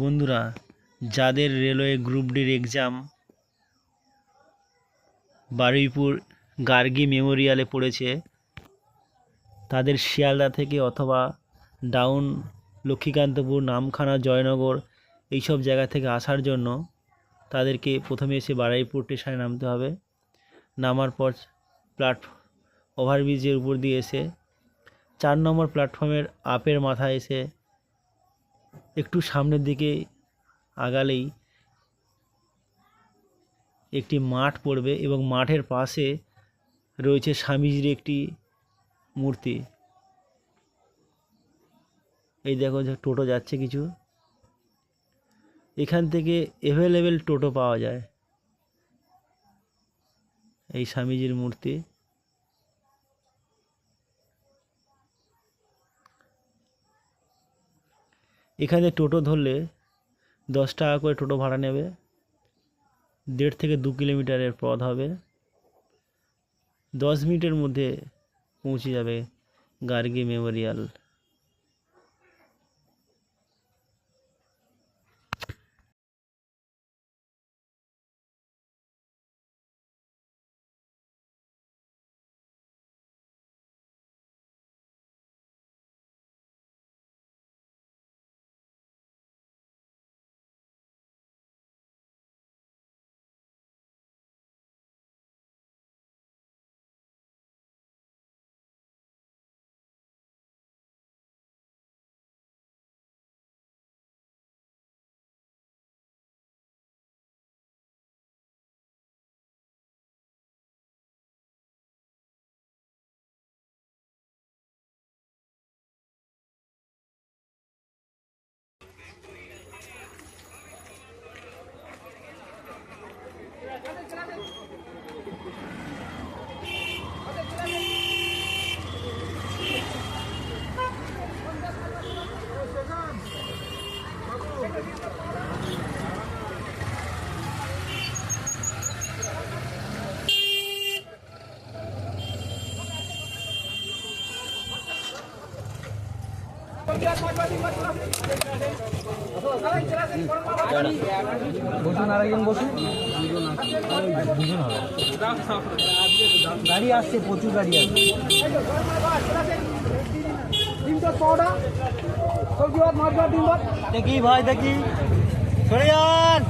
বন্ধুরা, যাদের railway group ডির এক্সাম বারুইপুর গার্গী মেমোরিয়ালে পড়েছে, তাদের শিয়ালদা থেকে অথবা ডাউন লক্ষ্মীকান্তপুর, নামখানা, জয়নগর এইসব জায়গা থেকে আসার জন্য তাদেরকে প্রথমে এসে বারুইপুর স্টেশনে নামতে হবে। নামার পর ওভারব্রিজের উপর দিয়ে এসে 4 নম্বর প্ল্যাটফর্মের আপের মাথায় এসে একটু সামনের দিকে আগালেই একটি মাঠ পড়বে এবং মাঠের পাশে রয়েছে স্বামীজির একটি মূর্তি। এই দেখো যে টোটো যাচ্ছে কিছু, এখান থেকে অ্যাভেলেবেল টোটো পাওয়া যায়। এই স্বামীজির মূর্তি, এখানে টোটো ধরলে 10 টাকা করে টোটো ভাড়া নেবে। 1.5 থেকে 2 কিলোমিটারের পথ হবে। 10 মিনিটের মধ্যে পৌঁছে যাবে গার্গী মেমোরিয়াল। বসুন, আরেকজন বসুন। দুজন হবে, গাড়ি আসছে, প্রচুর গাড়ি আসছে। দেখি ভাই, দেখি সরে যান।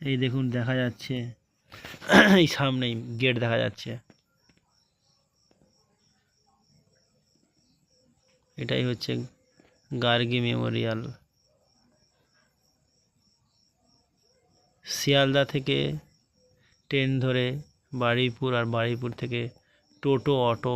এই দেখুন দেখা যাচ্ছে, এই সামনেই গেট দেখা যাচ্ছে। এটাই হচ্ছে গার্গী মেমোরিয়াল। শিয়ালদা থেকে ট্রেন ধরে বারুইপুর, আর বারুইপুর থেকে টোটো, অটো